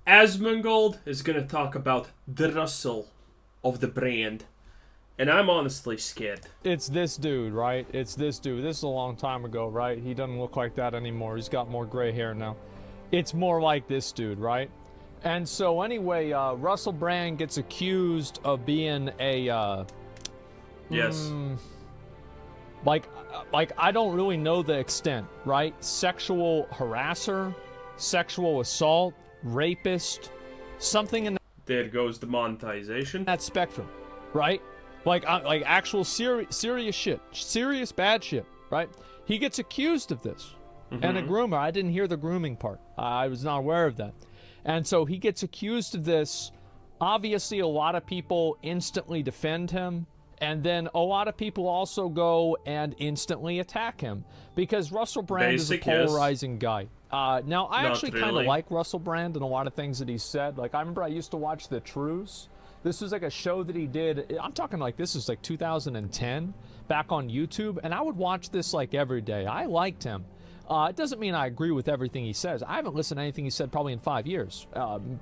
Asmongold is going to talk about the Russell of the brand. And I'm honestly scared. It's this dude, right? It's this dude. This is a long time ago, right? He doesn't look like that anymore. He's got more gray hair now. It's more like this dude, right? And so anyway, Russell Brand gets accused of being a, Yes. like I don't really know the extent, right? Sexual harasser, sexual assault, rapist, something in There goes the monetization. that spectrum, right? Like actual serious shit, serious bad shit, right? He gets accused of this. And a groomer, I didn't hear the grooming part. I was not aware of that. And so he gets accused of this. Obviously, a lot of people instantly defend him. And then a lot of people also go and instantly attack him. Because Russell Brand is a polarizing guy. Now, I actually kind of like Russell Brand and a lot of things that he said. Like, I remember I used to watch The Trues. This was like a show that he did. I'm talking like this is like 2010 back on YouTube. And I would watch this like every day. I liked him. It doesn't mean I agree with everything he says. I haven't listened to anything he said probably in 5 years.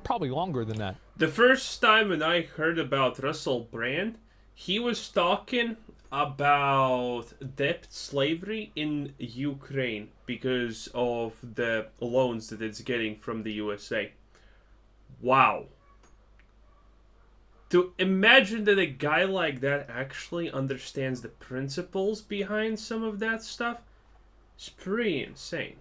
Probably longer than that. The first time when I heard about Russell Brand, he was talking about debt slavery in Ukraine because of the loans that it's getting from the USA. Wow. To imagine that a guy like that actually understands the principles behind some of that stuff, it's pretty insane.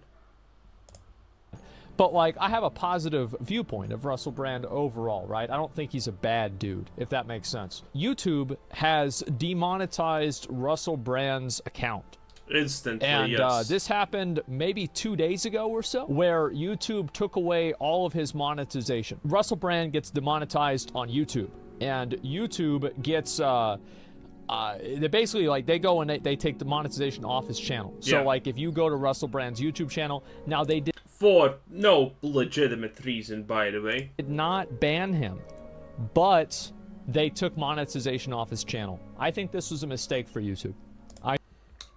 But, like, I have a positive viewpoint of Russell Brand overall, right? I don't think he's a bad dude, if that makes sense. YouTube has demonetized Russell Brand's account. Instantly, and, yes. This happened maybe 2 days ago or so, where YouTube took away all of his monetization. Russell Brand gets demonetized on YouTube, and YouTube gets... they basically, like, they go and they take the monetization off his channel. So, like, if you go to Russell Brand's YouTube channel, now they did... For no legitimate reason, by the way. Did not ban him, but they took monetization off his channel. I think this was a mistake for YouTube.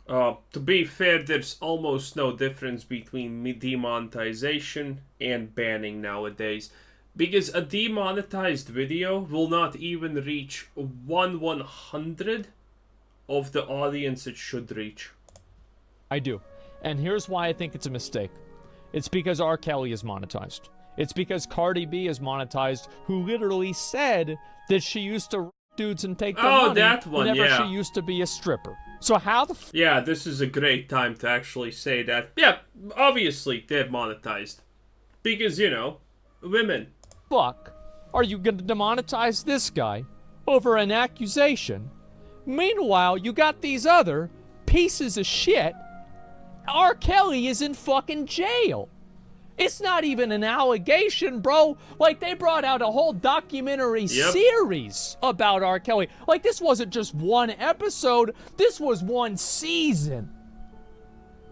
To be fair, there's almost no difference between demonetization and banning nowadays. Because a demonetized video will not even reach 1/100 of the audience it should reach. I do. And here's why I think it's a mistake. It's because R. Kelly is monetized. It's because Cardi B is monetized, who literally said that she used to dudes and take their money that one, whenever yeah. she used to be a stripper. So how the Yeah, this is a great time to actually say that. Yeah, obviously they're monetized. Because, you know, women. fuck are you going to demonetize this guy over an accusation? Meanwhile, you got these other pieces of shit. R. Kelly is in fucking jail. It's not even an allegation, bro. Like, they brought out a whole documentary series about R. Kelly. Like, this wasn't just one episode. This was one season.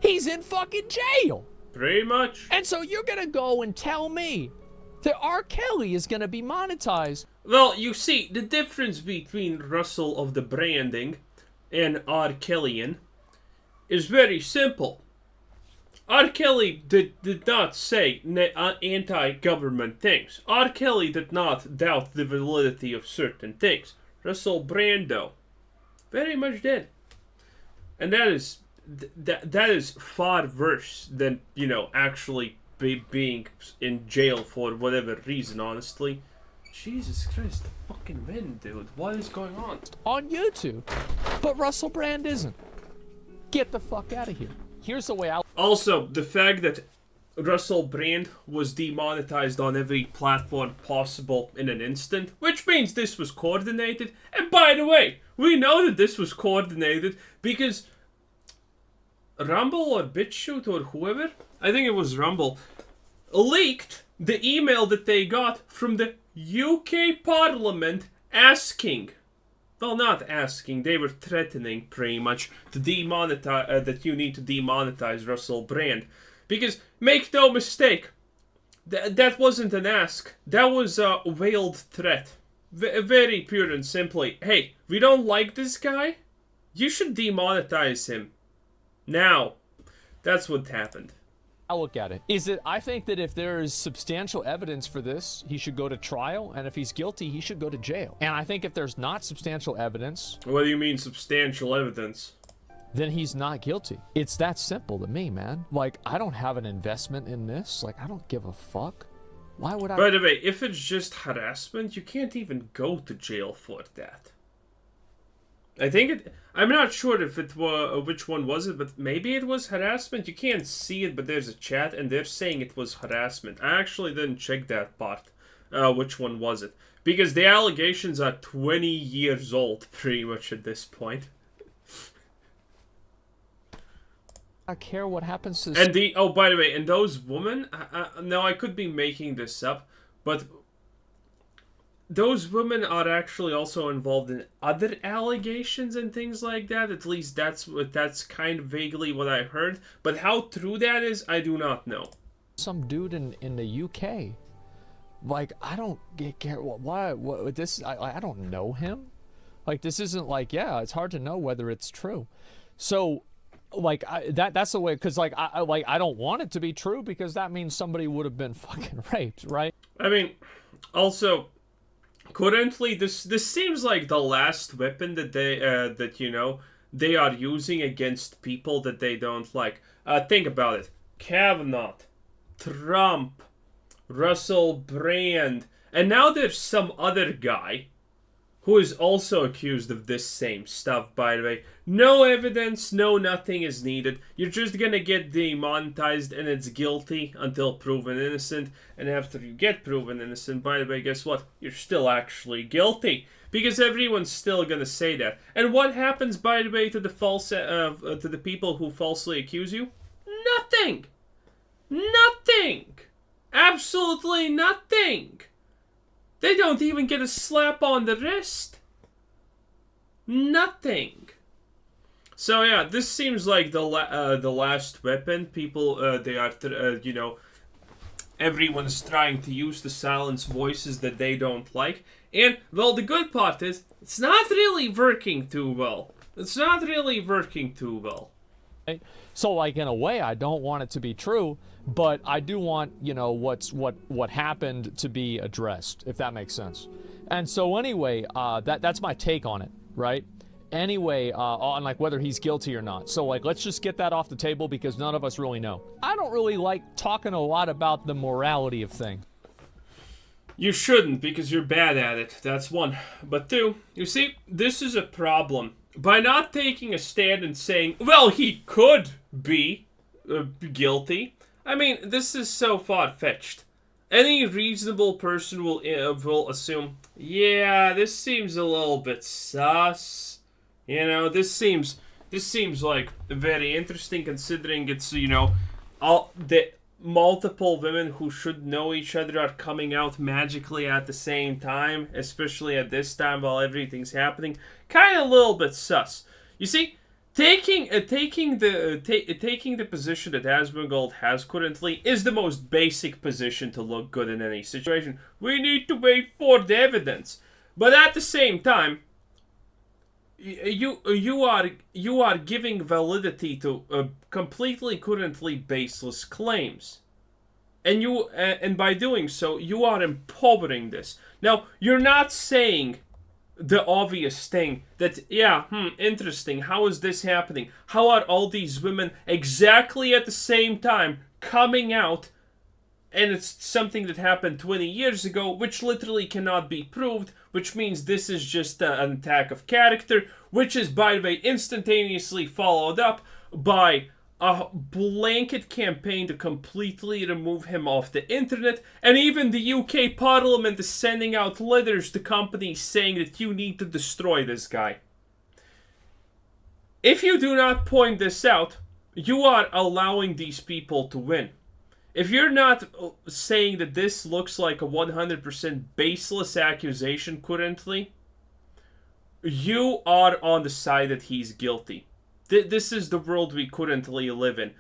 He's in fucking jail. Pretty much. And so you're gonna go and tell me that R. Kelly is gonna be monetized. Well, you see, the difference between Russell of the branding and R. Kellyan is very simple. R. Kelly did not say anti-government things. R. Kelly did not doubt the validity of certain things. Russell Brand, though, very much did. And that is far worse than, you know, actually being in jail for whatever reason, honestly. Jesus Christ, fucking win, dude. What is going on? On YouTube. But Russell Brand isn't. Get the fuck out of here. Here's the way I... Also, the fact that Russell Brand was demonetized on every platform possible in an instant, which means this was coordinated. And by the way, we know that this was coordinated because Rumble or BitChute or whoever, I think it was Rumble, leaked the email that they got from the UK Parliament asking... Well, not asking, they were threatening, pretty much, to demonetize, that you need to demonetize Russell Brand. Because, make no mistake, that wasn't an ask. That was a veiled threat. Very pure and simply, hey, we don't like this guy? You should demonetize him. Now. That's what happened. I look at it. I think that if there is substantial evidence for this, he should go to trial, and if he's guilty, he should go to jail. And I think if there's not substantial evidence... What do you mean substantial evidence? Then he's not guilty. It's that simple to me, man. Like, I don't have an investment in this. Like, I don't give a fuck. Why would I... By the way, if it's just harassment, you can't even go to jail for that. I think it... I'm not sure if it was which one was it, but maybe it was harassment. You can't see it, but there's a chat, and they're saying it was harassment. I actually didn't check that part. Which one was it? Because the allegations are 20 years old, pretty much at this point. I care what happens to... And the... Oh, by the way, and those women... no, I could be making this up, but... Those women are actually also involved in other allegations and things like that. At least that's kind of vaguely what I heard. But how true that is, I do not know. Some dude in the UK. Like, I don't care... Why... This... I don't know him. Like, this isn't like... Yeah, it's hard to know whether it's true. So... Like, that's the way, because, like, I don't want it to be true, because that means somebody would have been fucking raped, right? I mean, also, currently, this seems like the last weapon that they are using against people that they don't like. Think about it. Kavanaugh, Trump, R.Brand, and now there's some other guy who is also accused of this same stuff, by the way. No evidence, no nothing is needed. You're just gonna get demonetized and it's guilty until proven innocent. And after you get proven innocent, by the way, guess what? You're still actually guilty. Because everyone's still gonna say that. And what happens, by the way, to the people who falsely accuse you? Nothing! Nothing! Absolutely nothing! They don't even get a slap on the wrist. Nothing. So yeah, this seems like the last weapon. People, they are, everyone's trying to use to silence voices that they don't like. And, well, the good part is, it's not really working too well. It's not really working too well. So, like, in a way, I don't want it to be true, but I do want, what happened to be addressed, if that makes sense. And so, anyway, that's my take on it, right? Anyway, on, like, whether he's guilty or not. So, like, let's just get that off the table, because none of us really know. I don't really like talking a lot about the morality of things. You shouldn't, because you're bad at it. That's one. But two, you see, this is a problem. By not taking a stand and saying, well, he could be guilty. I mean, this is so far-fetched. Any reasonable person will assume, yeah, this seems a little bit sus. This seems like very interesting, considering it's, all the multiple women who should know each other are coming out magically at the same time, especially at this time while everything's happening. Kind of a little bit sus. You see, taking the position that Asmongold has currently is the most basic position to look good in any situation. We need to wait for the evidence, but at the same time, you are giving validity to completely currently baseless claims, and by doing so, you are empowering this. Now, you're not saying the obvious thing that, interesting, how is this happening? How are all these women exactly at the same time coming out, and it's something that happened 20 years ago, which literally cannot be proved, which means this is just an attack of character, which is, by the way, instantaneously followed up by a blanket campaign to completely remove him off the internet, and even the UK Parliament is sending out letters to companies saying that you need to destroy this guy. If you do not point this out, you are allowing these people to win. If you're not saying that this looks like a 100% baseless accusation currently, you are on the side that he's guilty. This is the world we currently live in.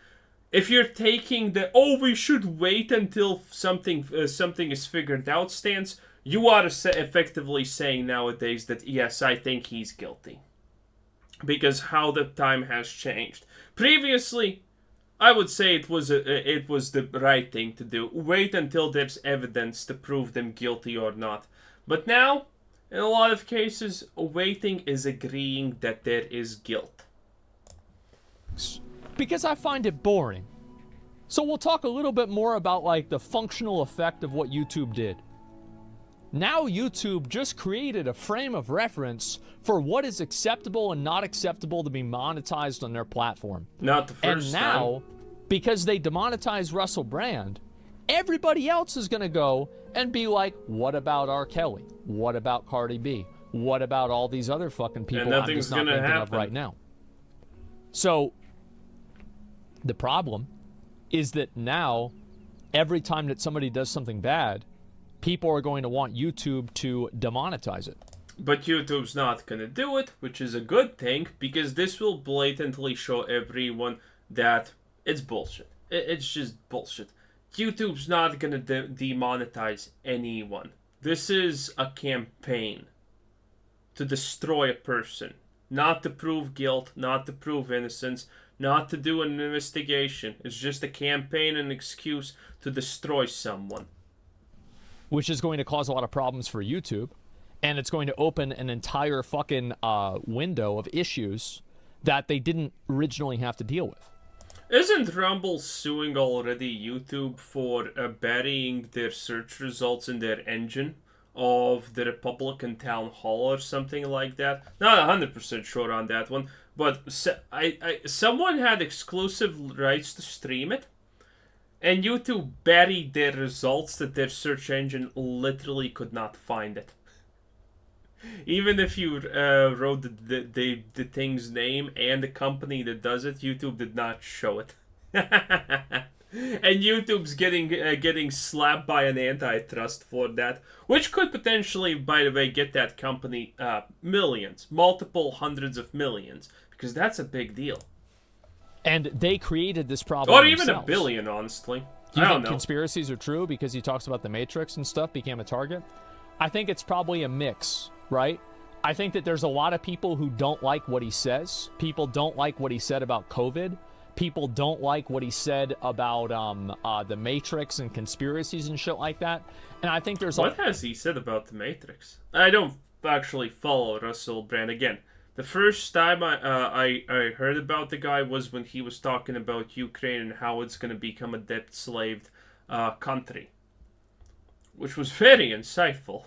If you're taking the, we should wait until something is figured out stance, you are effectively saying nowadays that, yes, I think he's guilty. Because how the time has changed. Previously, I would say it was the right thing to do. Wait until there's evidence to prove them guilty or not. But now, in a lot of cases, waiting is agreeing that there is guilt. Because I find it boring. So we'll talk a little bit more about like the functional effect of what YouTube did. Now YouTube just created a frame of reference for what is acceptable and not acceptable to be monetized on their platform. Not the first time. And now, because they demonetized Russell Brand, everybody else is going to go and be like, what about R. Kelly? What about Cardi B? What about all these other fucking people I'm just not thinking of right now? So, the problem is that now, every time that somebody does something bad, people are going to want YouTube to demonetize it. But YouTube's not going to do it, which is a good thing, because this will blatantly show everyone that it's bullshit. It's just bullshit. YouTube's not going to demonetize anyone. This is a campaign to destroy a person. Not to prove guilt, not to prove innocence, not to do an investigation. It's just a campaign and excuse to destroy someone. Which is going to cause a lot of problems for YouTube. And it's going to open an entire fucking window of issues that they didn't originally have to deal with. Isn't Rumble suing already YouTube for burying their search results in their engine of the Republican town hall or something like that? Not 100% sure on that one, but someone had exclusive rights to stream it, and YouTube buried their results that their search engine literally could not find it. Even if you wrote the thing's name and the company that does it, YouTube did not show it. And YouTube's getting slapped by an antitrust for that, which could potentially, by the way, get that company millions, multiple hundreds of millions, because that's a big deal. And they created this problem or even themselves. $1 billion, honestly. Do you I think don't know. Conspiracies are true because he talks about the Matrix and stuff became a target? I think it's probably a mix, right? I think that there's a lot of people who don't like what he says. People don't like what he said about COVID. People don't like what he said about the Matrix and conspiracies and shit like that. And I think there's... What has he said about the Matrix? I don't actually follow Russell Brand. Again, the first time I heard about the guy was when he was talking about Ukraine and how it's going to become a debt-slaved country. Which was very insightful.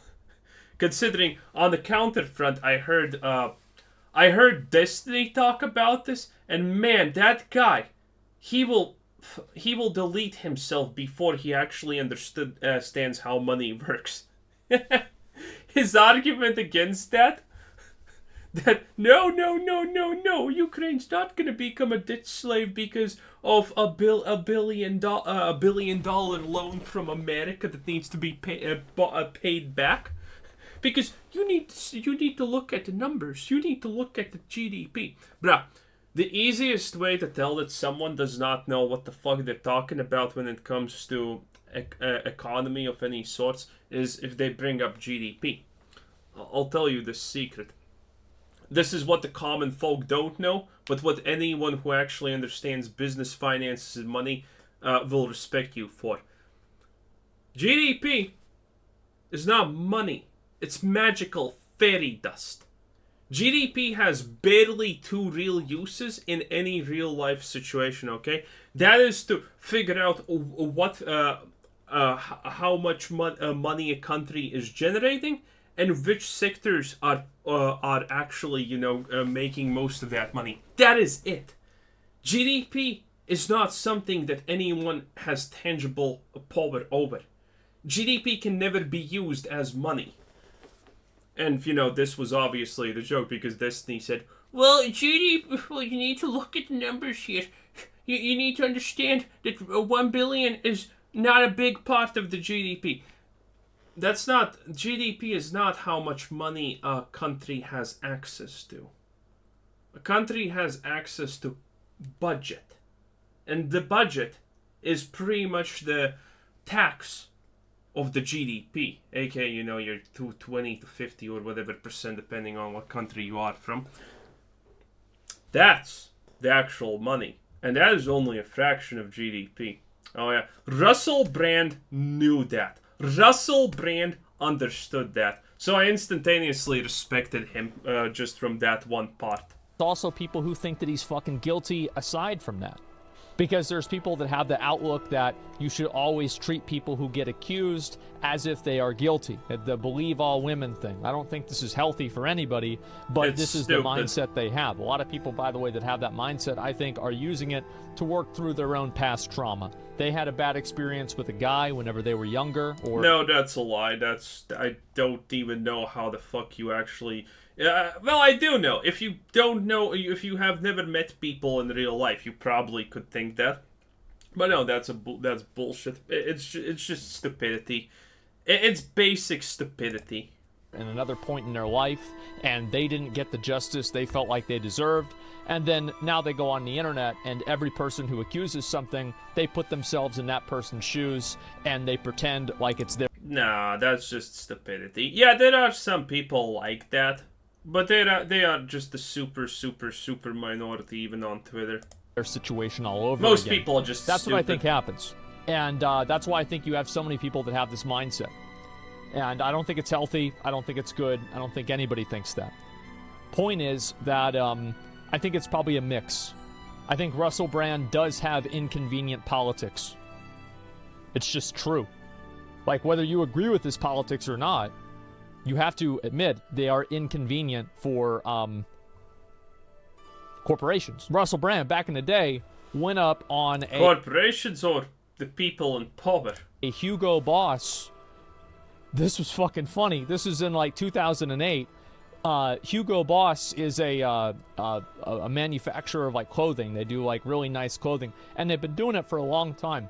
Considering on the counterfront, I heard Destiny talk about this, and man, that guy, he will delete himself before he actually understands how money works. His argument against that no, Ukraine's not gonna become a debt slave because of a billion dollar loan from America that needs to be paid back. Because you need to look at the numbers. You need to look at the GDP. Bruh, the easiest way to tell that someone does not know what the fuck they're talking about when it comes to economy of any sorts is if they bring up GDP. I'll tell you the secret. This is what the common folk don't know, but what anyone who actually understands business, finances, and money will respect you for. GDP is not money. It's magical fairy dust. GDP has barely 2 real uses in any real life situation, okay? That is to figure out what, how much money a country is generating and which sectors are actually, making most of that money. That is it. GDP is not something that anyone has tangible power over. GDP can never be used as money. And, this was obviously the joke because Destiny said, well, GDP, you need to look at the numbers here. You need to understand that 1 billion is not a big part of the GDP. GDP is not how much money a country has access to. A country has access to budget. And the budget is pretty much the tax of the GDP, aka, your 20 to 50 or whatever percent, depending on what country you are from. That's the actual money. And that is only a fraction of GDP. Oh yeah, Russell Brand knew that. Russell Brand understood that. So I instantaneously respected him just from that one part. Also people who think that he's fucking guilty aside from that. Because there's people that have the outlook that you should always treat people who get accused as if they are guilty. The believe all women thing. I don't think this is healthy for anybody, but this is the mindset they have. A lot of people, by the way, that have that mindset, I think, are using it to work through their own past trauma. They had a bad experience with a guy whenever they were younger, or... No, that's a lie. I don't even know how the fuck you actually... well, I do know. If you don't know, if you have never met people in real life, you probably could think that. But no, that's bullshit. It's just stupidity. It's basic stupidity. In another point in their life, and they didn't get the justice they felt like they deserved, and then now they go on the internet, and every person who accuses something, they put themselves in that person's shoes, and they pretend like it's their... Nah, that's just stupidity. Yeah, there are some people like that. But they are just the super minority, even on Twitter. Their situation all over Most again. people are just That's stupid. what I think happens. And that's why I think you have so many people that have this mindset. And I don't think it's healthy. I don't think it's good. I don't think anybody thinks that. Point is that I think it's probably a mix. I think Russell Brand does have inconvenient politics. It's just true. Like, whether you agree with his politics or not, you have to admit they are inconvenient for corporations. Russell Brand, back in the day, went up on a... Corporations or the people in power? A Hugo Boss. This was fucking funny. This is in, like, 2008. Hugo Boss is a manufacturer of, like, clothing. They do, like, really nice clothing. And they've been doing it for a long time.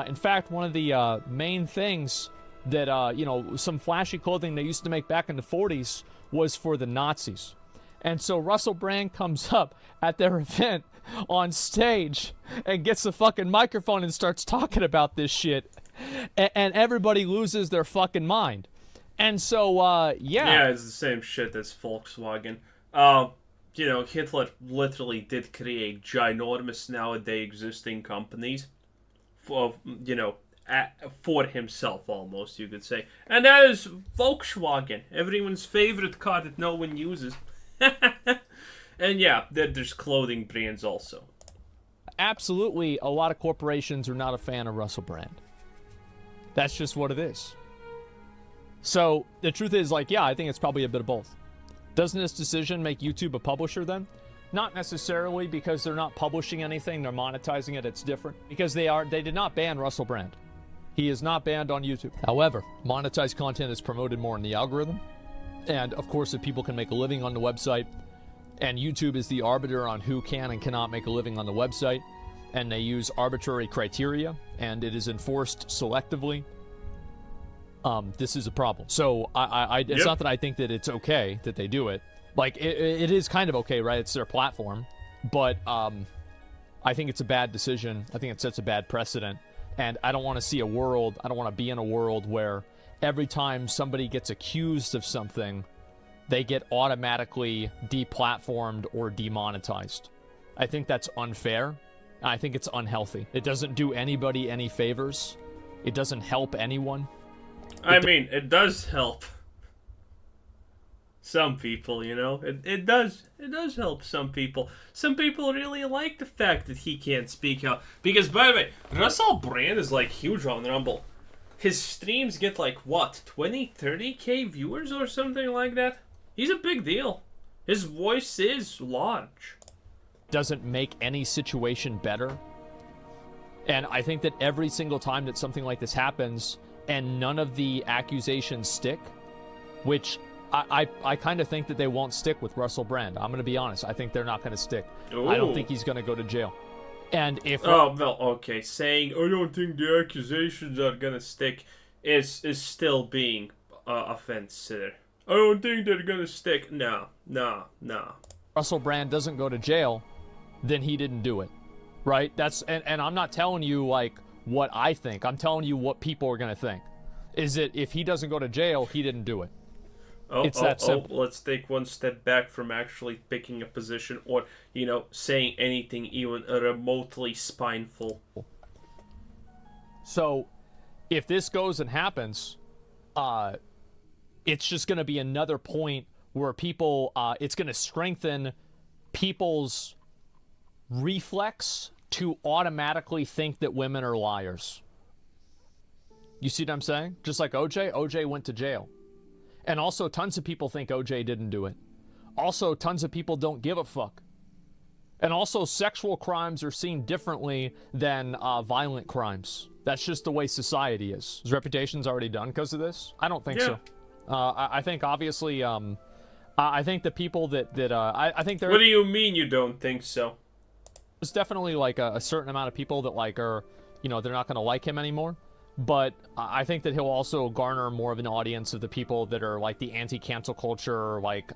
In fact, one of the main things... that, some flashy clothing they used to make back in the 40s was for the Nazis. And so Russell Brand comes up at their event on stage and gets the fucking microphone and starts talking about this shit. And everybody loses their fucking mind. And so, yeah. Yeah, it's the same shit as Volkswagen. Hitler literally did create ginormous nowadays existing companies for himself, almost, you could say. And that is Volkswagen, everyone's favorite car that no one uses. And yeah, there's clothing brands also. Absolutely, a lot of corporations are not a fan of Russell Brand. That's just what it is. So, the truth is, like, yeah, I think it's probably a bit of both. Doesn't this decision make YouTube a publisher then? Not necessarily, because they're not publishing anything, they're monetizing it, it's different. Because they did not ban Russell Brand. He is not banned on YouTube. However, monetized content is promoted more in the algorithm. And, of course, if people can make a living on the website, and YouTube is the arbiter on who can and cannot make a living on the website, and they use arbitrary criteria, and it is enforced selectively, this is a problem. So, it's not that I think that it's okay that they do it. Like, it is kind of okay, right? It's their platform. But I think it's a bad decision. I think it sets a bad precedent. And I don't want to see a world, I don't want to be in a world where every time somebody gets accused of something, they get automatically deplatformed or demonetized. I think that's unfair. I think it's unhealthy. It doesn't do anybody any favors. It doesn't help anyone. It does help some people, It does help some people. Some people really like the fact that he can't speak out. Because, by the way, Russell Brand is, like, huge on Rumble. His streams get, like, what, 20, 30k viewers or something like that? He's a big deal. His voice is large. Doesn't make any situation better. And I think that every single time that something like this happens and none of the accusations stick, which... I kind of think that they won't stick with Russell Brand. I'm going to be honest. I think they're not going to stick. Ooh. I don't think he's going to go to jail. And if... Oh, well, okay. Saying, I don't think the accusations are going to stick is still being offensive. I don't think they're going to stick. No. Russell Brand doesn't go to jail, then he didn't do it. Right? And I'm not telling you, like, what I think. I'm telling you what people are going to think. Is that if he doesn't go to jail, he didn't do it. It's that simple. Let's take one step back from actually picking a position or, saying anything even remotely spineful. So, if this goes and happens, it's just going to be another point where people, it's going to strengthen people's reflex to automatically think that women are liars. You see what I'm saying? Just like OJ went to jail. And also, tons of people think OJ didn't do it. Also, tons of people don't give a fuck. And also, sexual crimes are seen differently than violent crimes. That's just the way society is. His reputation's already done because of this? I don't think so. I think, obviously, I think the people I think there... What do you mean you don't think so? There's definitely, like, a certain amount of people that, like, are, they're not going to like him anymore. But I think that he'll also garner more of an audience of the people that are, like, the anti-cancel culture, like,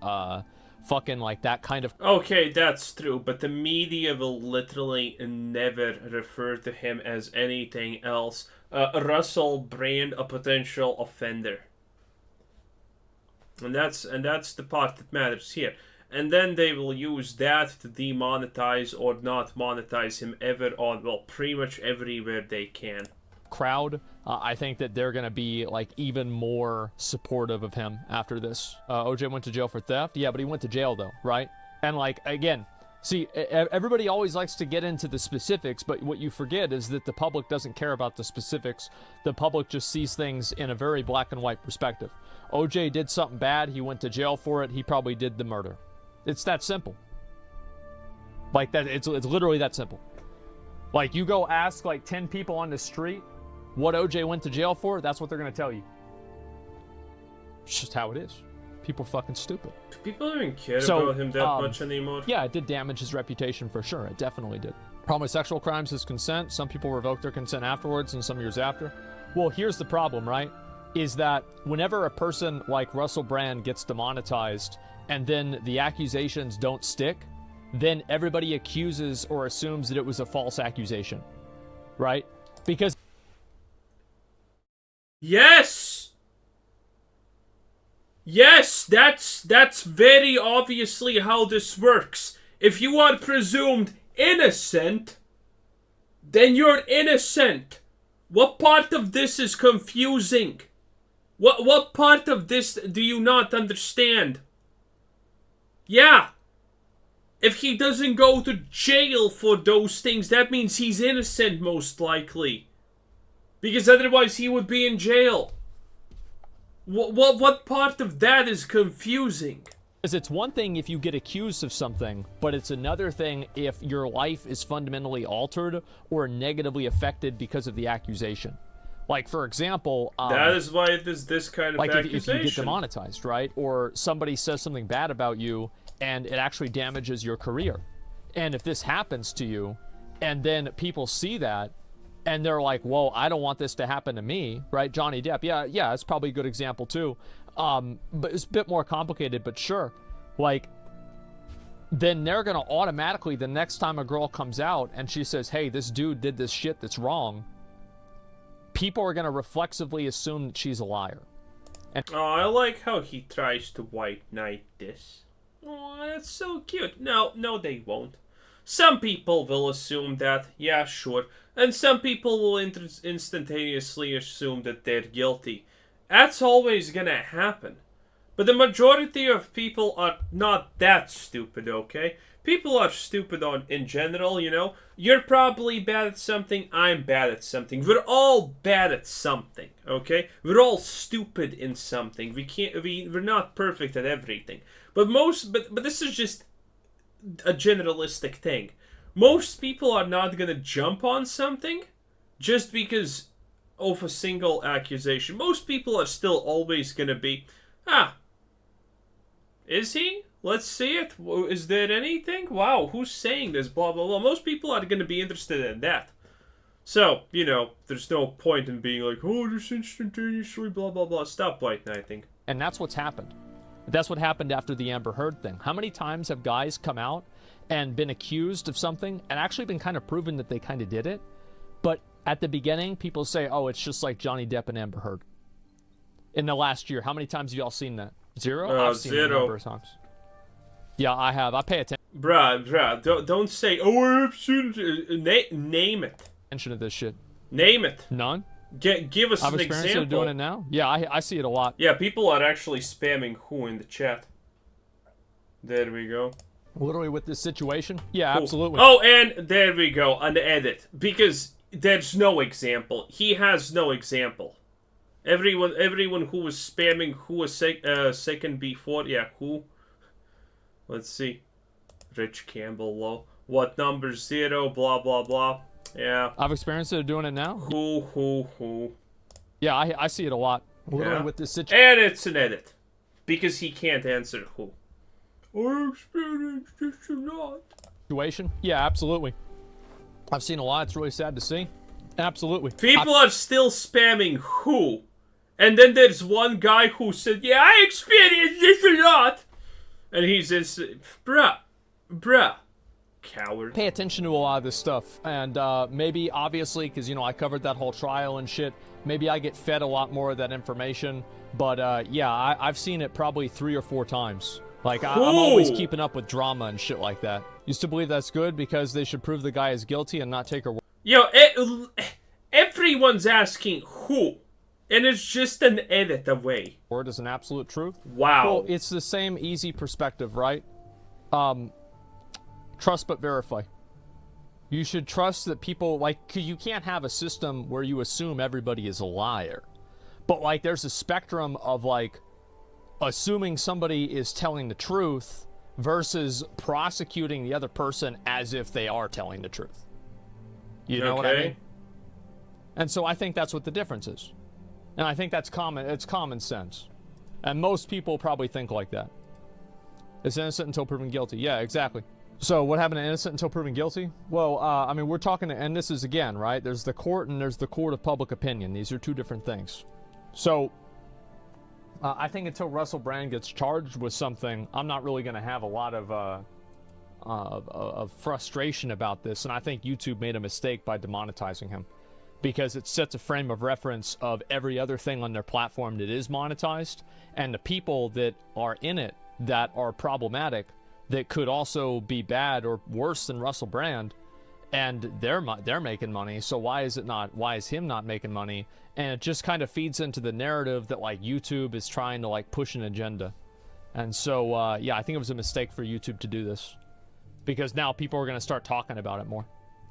fucking, like, that kind of... Okay, that's true, but the media will literally never refer to him as anything else. Russell Brand, a potential offender. And that's the part that matters here. And then they will use that to demonetize or not monetize him ever on, well, pretty much everywhere they can. Crowd, I think that they're going to be, like, even more supportive of him after this. OJ went to jail for theft. Yeah, but he went to jail, though, right? And, like, again, see, everybody always likes to get into the specifics, but what you forget is that the public doesn't care about the specifics. The public just sees things in a very black and white perspective. OJ did something bad. He went to jail for it. He probably did the murder. It's that simple. Like, that. It's literally that simple. Like, you go ask, like, 10 people on the street what OJ went to jail for, that's what they're going to tell you. It's just how it is. People are fucking stupid. Do people even care about him that much anymore? Yeah, it did damage his reputation for sure. It definitely did. Problem with sexual crimes is consent. Some people revoke their consent afterwards and some years after. Well, here's the problem, right? Is that whenever a person like Russell Brand gets demonetized and then the accusations don't stick, then everybody accuses or assumes that it was a false accusation, right? Because... Yes! Yes, that's very obviously how this works. If you are presumed innocent, then you're innocent. What part of this is confusing? What part of this do you not understand? Yeah. If he doesn't go to jail for those things, that means he's innocent most likely. Because otherwise he would be in jail. What part of that is confusing? Because it's one thing if you get accused of something, but it's another thing if your life is fundamentally altered or negatively affected because of the accusation. Like, for example... that is why it is this kind of accusation. Like if you get demonetized, right? Or somebody says something bad about you and it actually damages your career. And if this happens to you, and then people see that, and they're like, whoa, I don't want this to happen to me, right? Johnny Depp, yeah, it's probably a good example too. But it's a bit more complicated, but sure. Like, then they're going to automatically, the next time a girl comes out and she says, hey, this dude did this shit that's wrong, people are going to reflexively assume that she's a liar. And I like how he tries to white knight this. Oh, that's so cute. No, they won't. Some people will assume that, yeah, sure. And some people will instantaneously assume that they're guilty. That's always gonna happen. But the majority of people are not that stupid, okay? People are stupid in general, you know? You're probably bad at something, I'm bad at something. We're all bad at something, okay? We're all stupid in something. We're not perfect at everything. But this is just a generalistic thing. Most people are not gonna jump on something just because of a single accusation. Most people are still always gonna be, is he? Let's see it. Is there anything? Wow, who's saying this? Blah, blah, blah. Most people are gonna be interested in that. So, there's no point in being like, oh, just instantaneously, blah, blah, blah. Stop white knighting. And that's what's happened. That's what happened after the Amber Heard thing. How many times have guys come out and been accused of something and actually been kind of proven that they kind of did it? But at the beginning, people say, oh, it's just like Johnny Depp and Amber Heard. In the last year, how many times have y'all seen that? Zero? I've seen it a number of times. Yeah, I have. I pay attention. Bruh, don't say, oh, I've seen it. Name it. Attention to this shit. Name it. None? Give us an example. Of doing it now? Yeah, I see it a lot. Yeah, people are actually spamming who in the chat. There we go. Literally with this situation? Yeah, cool. Absolutely. Oh, and there we go, an edit. Because there's no example. He has no example. Everyone who was spamming who a second before, yeah, who? Let's see. Rich Campbell low. What number 0, blah, blah, blah. Yeah. I've experienced it doing it now. Who. Yeah, I see it a lot. Yeah. With this situation. And it's an edit. Because he can't answer who. I experienced this or not. Situation? Yeah, absolutely. I've seen a lot. It's really sad to see. Absolutely. People are still spamming who. And then there's one guy who said, yeah, I experienced this a lot. And he's just, bruh. Coward. Pay attention to a lot of this stuff. And maybe, obviously, because, I covered that whole trial and shit, maybe I get fed a lot more of that information. But, yeah, I've seen it probably 3 or 4 times. Like, I'm always keeping up with drama and shit like that. Used to believe that's good because they should prove the guy is guilty and not take her word. Yo, everyone's asking who. And it's just an edit away. Word is an absolute truth. Wow. Well, it's the same easy perspective, right? Trust but verify. You should trust that people, cause you can't have a system where you assume everybody is a liar. But, there's a spectrum of, assuming somebody is telling the truth versus prosecuting the other person as if they are telling the truth. You know what I mean? And so I think that's what the difference is. And I think that's it's common sense. And most people probably think like that. It's innocent until proven guilty. Yeah, exactly. So what happened to innocent until proven guilty? Well, I mean, we're talking, and this is again, right? There's the court and there's the court of public opinion. These are 2 different things. So I think until Russell Brand gets charged with something, I'm not really going to have a lot of frustration about this. And I think YouTube made a mistake by demonetizing him. Because it sets a frame of reference of every other thing on their platform that is monetized, and the people that are in it that are problematic, that could also be bad or worse than Russell Brand, and they're making money. So why is him not making money? And it just kind of feeds into the narrative that YouTube is trying to push an agenda. And so yeah, I think it was a mistake for YouTube to do this, because now people are going to start talking about it more.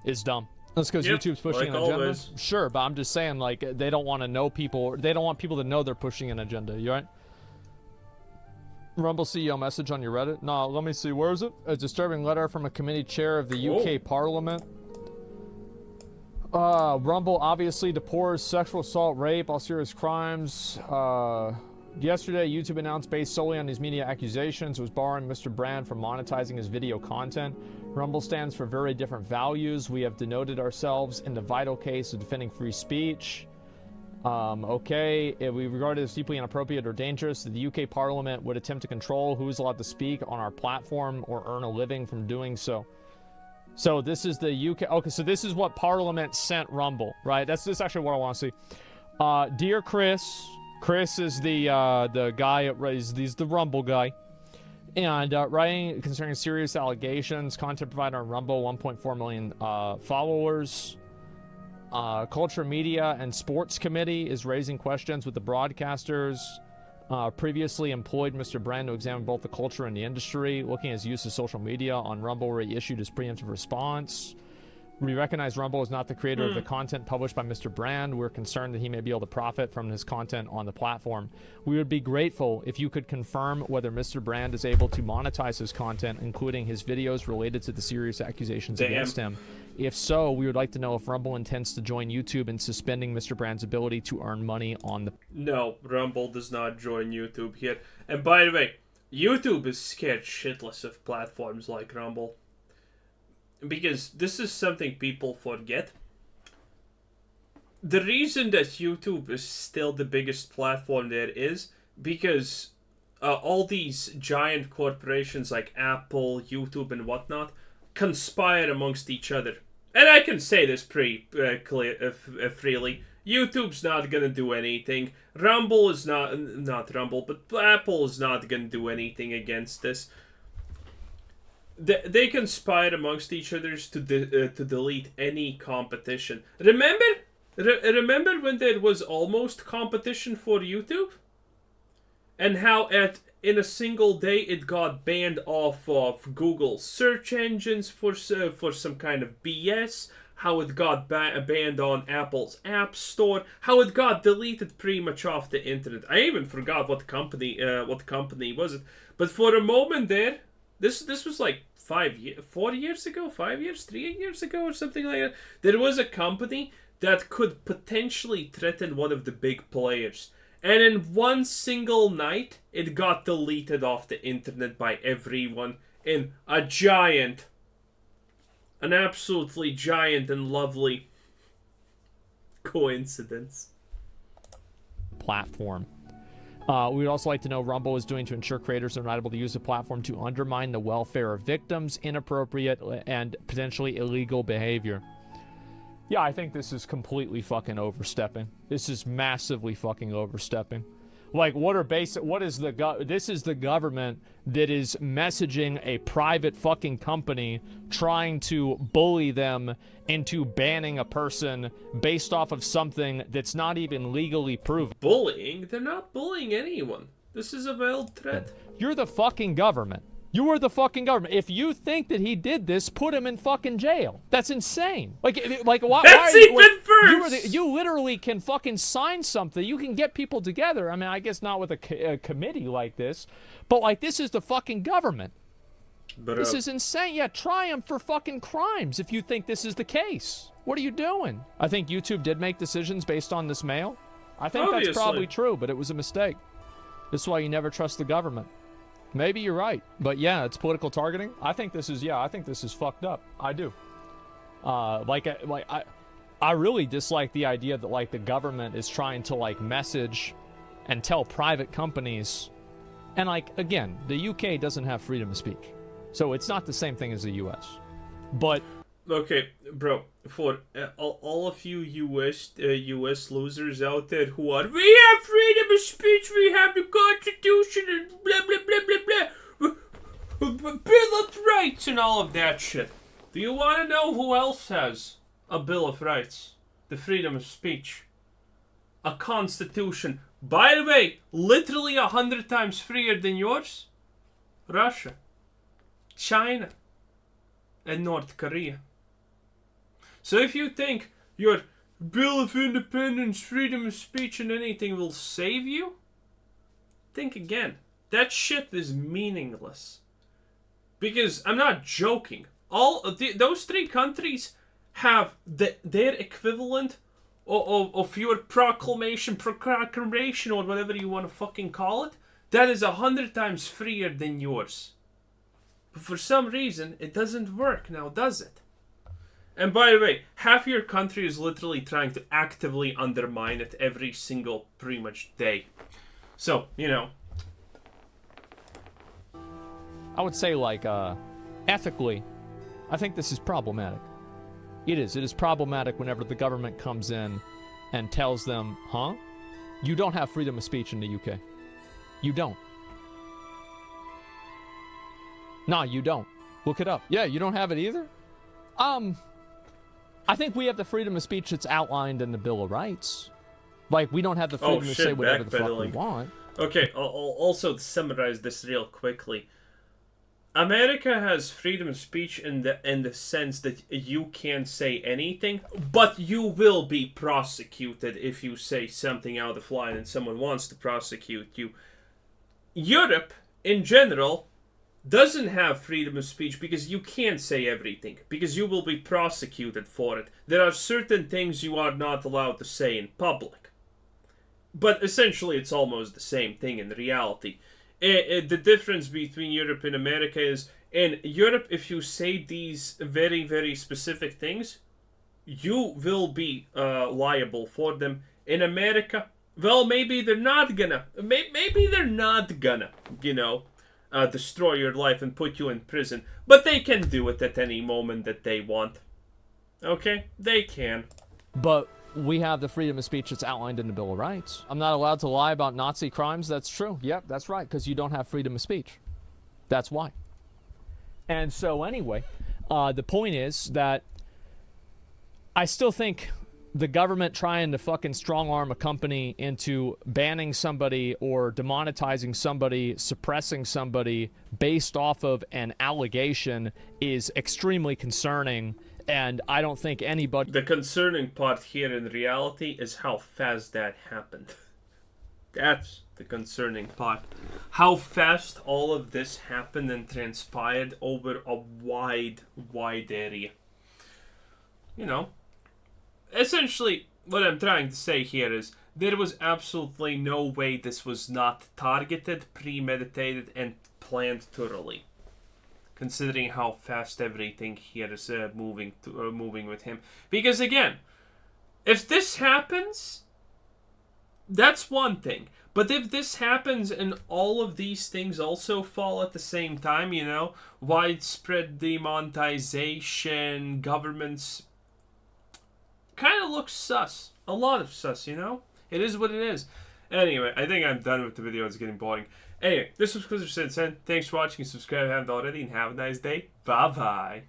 It's dumb. That's because YouTube's pushing an agenda. Always. Sure, but I'm just saying, they don't want to know people. They don't want people to know they're pushing an agenda. You right? Rumble CEO message on your Reddit. No, let me see. Where is it? A disturbing letter from a committee chair of the UK Parliament. Rumble obviously deplores sexual assault, rape, all serious crimes. Yesterday, YouTube announced, based solely on these media accusations, it was barring Mr. Brand from monetizing his video content. Rumble stands for very different values. We have denoted ourselves in the vital case of defending free speech. Okay, if we regard it as deeply inappropriate or dangerous, the UK Parliament would attempt to control who is allowed to speak on our platform or earn a living from doing so. So this is the UK. Okay, so this is what Parliament sent Rumble, right? This is actually what I want to see. Dear Chris. Chris is the guy. He's the Rumble guy. And writing concerning serious allegations. Content provider on Rumble, 1.4 million followers. Culture, Media, and Sports Committee is raising questions with the broadcasters. Previously employed Mr. Brand to examine both the culture and the industry, looking at his use of social media on Rumble, where he issued his preemptive response. We recognize Rumble is not the creator of the content published by Mr. Brand. We're concerned that he may be able to profit from his content on the platform. We would be grateful if you could confirm whether Mr. Brand is able to monetize his content, including his videos related to the serious accusations against him. If so, we would like to know if Rumble intends to join YouTube in suspending Mr. Brand's ability to earn money on the... No, Rumble does not join YouTube yet. And by the way, YouTube is scared shitless of platforms like Rumble. Because this is something people forget. The reason that YouTube is still the biggest platform there is because all these giant corporations like Apple, YouTube, and whatnot conspire amongst each other. And I can say this pretty freely. YouTube's not gonna do anything. Rumble is not Rumble, but Apple is not gonna do anything against this. They conspire amongst each other to delete any competition. Remember when there was almost competition for YouTube, and how in a single day it got banned off of Google search engines for some kind of BS. How it got banned on Apple's App Store. How it got deleted pretty much off the internet. I even forgot what company was it. But for a moment there, this was like 4 years ago, 5 years, 3 years ago, or something like that. There was a company that could potentially threaten one of the big players. And in one single night, it got deleted off the internet by everyone in an absolutely giant and lovely coincidence. Platform. We would also like to know what Rumble is doing to ensure creators are not able to use the platform to undermine the welfare of victims, inappropriate and potentially illegal behavior. Yeah, I think this is completely fucking overstepping. This is massively fucking overstepping. Like, this is the government that is messaging a private fucking company trying to bully them into banning a person based off of something that's not even legally proven. Bullying? They're not bullying anyone. This is a veiled threat. You're the fucking government. You are the fucking government. If you think that he did this, put him in fucking jail. That's insane. Like why? That's why even worse. You literally can fucking sign something. You can get people together. I mean, I guess not with a committee like this, but like this is the fucking government. This is insane. Yeah, try him for fucking crimes if you think this is the case. What are you doing? I think YouTube did make decisions based on this mail. I think Obviously. That's probably true, but it was a mistake. This is why you never trust the government. Maybe you're right, but yeah, it's political targeting. I think this is fucked up. I do. I really dislike the idea that like the government is trying to like message and tell private companies, and like again, the UK doesn't have freedom of speech, so it's not the same thing as the US. But okay, bro, for all of you US losers out there who are, we have freedom of speech, we have the Constitution, and blah, blah, blah, blah, blah, Bill of Rights and all of that shit. Do you want to know who else has a Bill of Rights? The freedom of speech. A Constitution. By the way, literally 100 times freer than yours. Russia. China. And North Korea. So if you think your Bill of Independence, freedom of speech, and anything will save you, think again. That shit is meaningless. Because, I'm not joking, those three countries have their equivalent of your proclamation, or whatever you want to fucking call it, that is 100 times freer than yours. But for some reason, it doesn't work now, does it? And by the way, half your country is literally trying to actively undermine it every single, pretty much, day. So, you know. I would say, like, ethically, I think this is problematic. It is problematic whenever the government comes in and tells them, you don't have freedom of speech in the UK. You don't. No, you don't. Look it up. Yeah, you don't have it either? I think we have the freedom of speech that's outlined in the Bill of Rights. Like, we don't have the freedom to say whatever the fuck we want. Okay, I'll also summarize this real quickly. America has freedom of speech in the sense that you can say anything, but you will be prosecuted if you say something out of line and someone wants to prosecute you. Europe, in general, doesn't have freedom of speech because you can't say everything, because you will be prosecuted for it. There are certain things you are not allowed to say in public. But essentially it's almost the same thing in reality. The difference between Europe and America is, in Europe, if you say these very, very specific things, you will be liable for them. In America, well, maybe they're not gonna, you know, destroy your life and put you in prison. But they can do it at any moment that they want. Okay? They can. But we have the freedom of speech that's outlined in the Bill of Rights. I'm not allowed to lie about Nazi crimes. That's true. Yep, that's right, because you don't have freedom of speech. That's why. And so anyway, the point is that I still think the government trying to fucking strong-arm a company into banning somebody or demonetizing somebody, suppressing somebody based off of an allegation is extremely concerning, and I don't think anybody... The concerning part here in reality is how fast that happened. That's the concerning part. How fast all of this happened and transpired over a wide area. You know, essentially, what I'm trying to say here is there was absolutely no way this was not targeted, premeditated, and planned thoroughly. Considering how fast everything here is moving with him. Because again, if this happens, that's one thing. But if this happens and all of these things also fall at the same time, you know, widespread demonetization, governments, kind of looks sus. A lot of sus, you know? It is what it is. Anyway, I think I'm done with the video. It's getting boring. Anyway, this was Christopher Sen. Thanks for watching and subscribe if you haven't already, and have a nice day. Bye-bye.